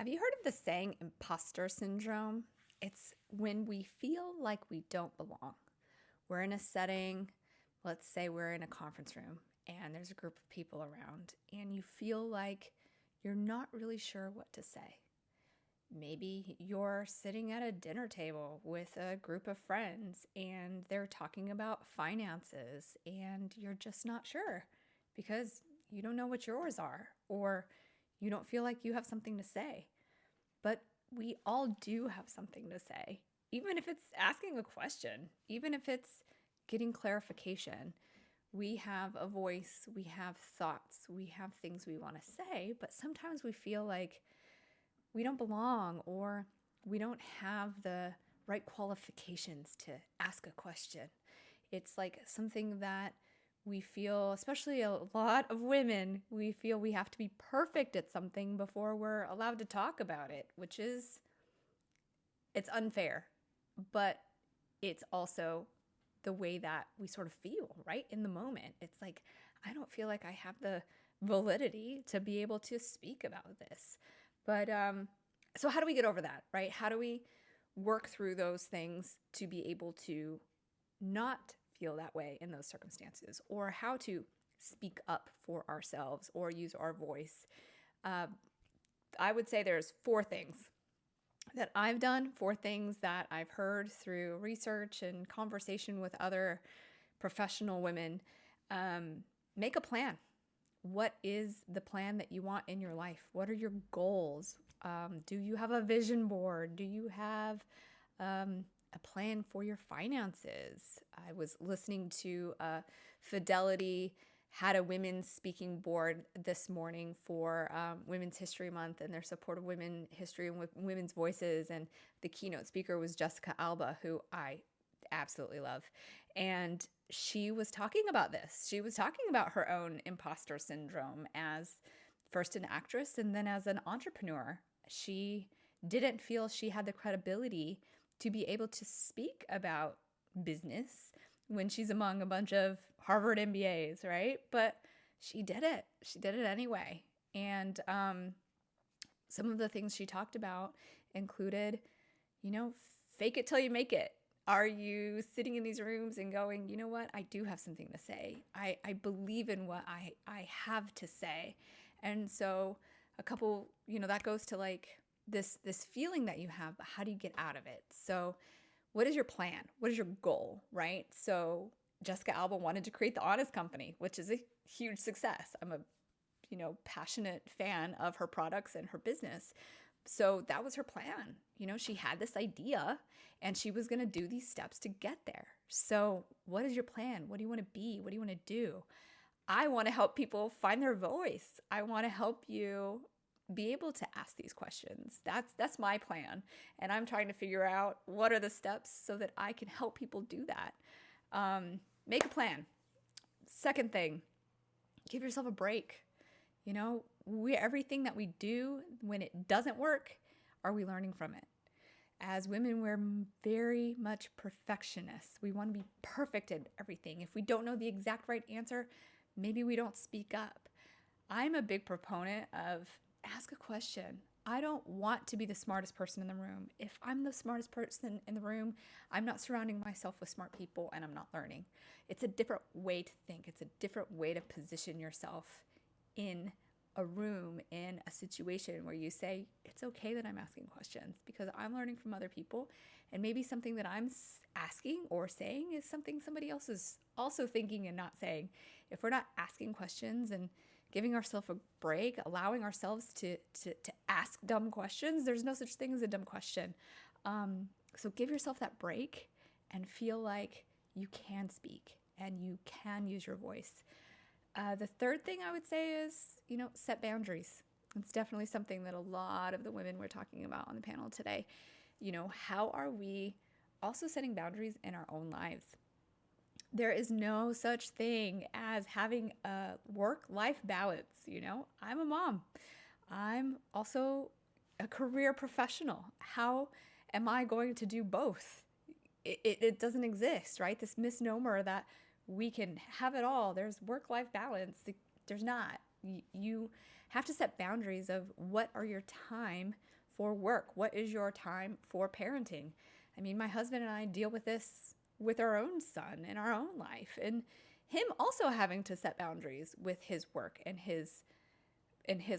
Have you heard of the saying imposter syndrome? It's when we feel like we don't belong. We're in a setting, let's say we're in a conference room and there's a group of people around, and you feel like you're not really sure what to say. Maybe you're sitting at a dinner table with a group of friends and they're talking about finances and you're just not sure because you don't know what yours are, or you don't feel like you have something to say. But we all do have something to say, even if it's asking a question, even if it's getting clarification. We have a voice, we have thoughts, we have things we want to say, but sometimes we feel like we don't belong, or we don't have the right qualifications to ask a question. It's like something that we feel, especially a lot of women, we feel we have to be perfect at something before we're allowed to talk about it, which is, it's unfair, but it's also the way that we sort of feel right in the moment. It's like, I don't feel like I have the validity to be able to speak about this. But so how do we get over that, right? How do we work through those things to be able to not feel that way in those circumstances, or how to speak up for ourselves or use our voice? Uh, I would say there's four things that I've done, four things that I've heard through research and conversation with other professional women. Make a plan. What is the plan that you want in your life? What are your goals? Do you have a vision board? Do you have a plan for your finances? I was listening to Fidelity had a women's speaking board this morning for Women's History Month and their support of women history and women's voices. And the keynote speaker was Jessica Alba, who I absolutely love. And she was talking about this. She was talking about her own imposter syndrome as first an actress and then as an entrepreneur. She didn't feel she had the credibility to be able to speak about business when she's among a bunch of Harvard MBAs, right? But she did it. She did it anyway. And some of the things she talked about included, fake it till you make it. Are you sitting in these rooms and going, you know what, I do have something to say. I believe in what I have to say. And so a couple, that goes to like this feeling that you have, but how do you get out of it? So what is your plan? What is your goal, right? So Jessica Alba wanted to create the Honest Company, which is a huge success. I'm a, passionate fan of her products and her business. So that was her plan. She had this idea and she was going to do these steps to get there. So what is your plan? What do you want to be? What do you want to do? I want to help people find their voice. I want to help you be able to ask these questions. That's my plan. And I'm trying to figure out what are the steps so that I can help people do that. Make a plan. Second thing, give yourself a break. Everything that we do, when it doesn't work, are we learning from it? As women, we're very much perfectionists. We want to be perfect at everything. If we don't know the exact right answer, maybe we don't speak up. I'm a big proponent of ask a question. I don't want to be the smartest person in the room. If I'm the smartest person in the room, I'm not surrounding myself with smart people and I'm not learning. It's a different way to think. It's a different way to position yourself in a room, in a situation where you say, it's okay that I'm asking questions because I'm learning from other people. And maybe something that I'm asking or saying is something somebody else is also thinking and not saying. If we're not asking questions and giving ourselves a break, allowing ourselves to ask dumb questions, there's no such thing as a dumb question. So give yourself that break and feel like you can speak and you can use your voice. The third thing I would say is, set boundaries. It's definitely something that a lot of the women we're talking about on the panel today, how are we also setting boundaries in our own lives? There is no such thing as having a work-life balance. I'm a mom. I'm also a career professional. How am I going to do both? It doesn't exist, right? This misnomer that we can have it all. There's work-life balance. There's not. You have to set boundaries of what are your time for work? What is your time for parenting? I mean, my husband and I deal with this with our own son in our own life, and him also having to set boundaries with his work and his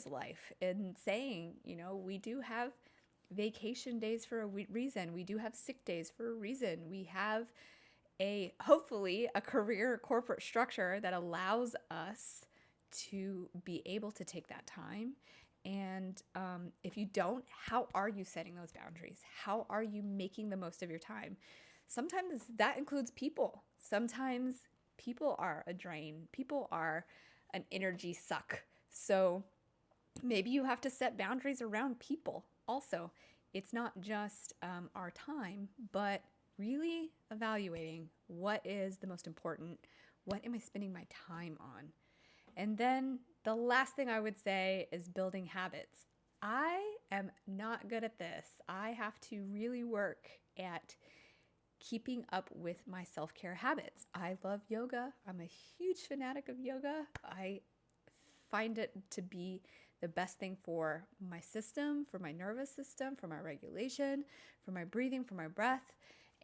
life, and saying, we do have vacation days for a reason. We do have sick days for a reason. We have hopefully a career corporate structure that allows us to be able to take that time. And if you don't, how are you setting those boundaries? How are you making the most of your time? Sometimes that includes people. Sometimes people are a drain. People are an energy suck. So maybe you have to set boundaries around people also. It's not just our time, but really evaluating what is the most important. What am I spending my time on? And then the last thing I would say is building habits. I am not good at this. I have to really work at keeping up with my self-care habits. I love yoga. I'm a huge fanatic of yoga. I find it to be the best thing for my system, for my nervous system, for my regulation, for my breathing, for my breath.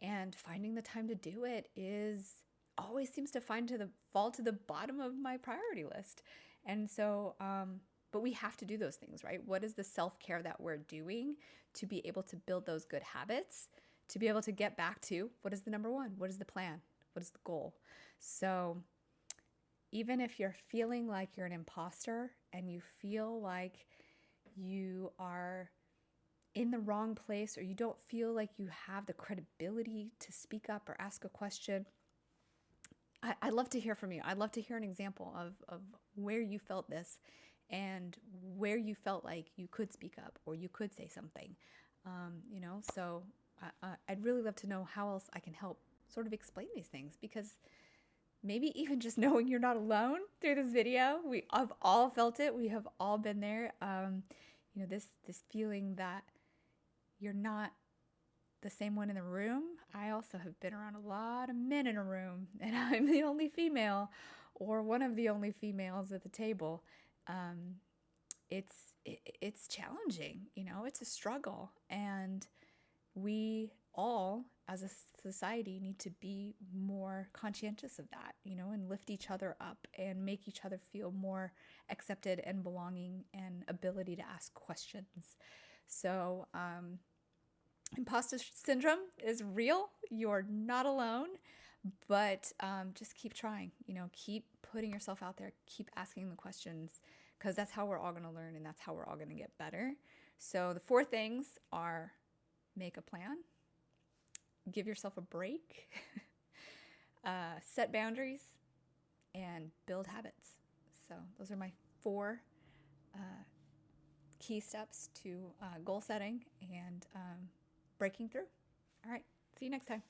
And finding the time to do it always seems to fall to the bottom of my priority list. And so, but we have to do those things, right? What is the self-care that we're doing to be able to build those good habits, to be able to get back to what is the number one? What is the plan? What is the goal? So even if you're feeling like you're an imposter and you feel like you are in the wrong place, or you don't feel like you have the credibility to speak up or ask a question, I'd love to hear from you. I'd love to hear an example of where you felt this and where you felt like you could speak up or you could say something. So I'd really love to know how else I can help sort of explain these things, because maybe even just knowing you're not alone through this video, we have all felt it. We have all been there. This feeling that you're not the same one in the room. I also have been around a lot of men in a room, and I'm the only female, or one of the only females at the table. It's challenging, it's a struggle, and we all as a society need to be more conscientious of that, and lift each other up and make each other feel more accepted and belonging and ability to ask questions. So, imposter syndrome is real. You're not alone, but just keep trying, keep putting yourself out there, keep asking the questions, because that's how we're all going to learn, and that's how we're all going to get better. So the 4 things are: make a plan, give yourself a break, set boundaries, and build habits. So those are my 4 key steps to goal setting and breaking through. All right, see you next time.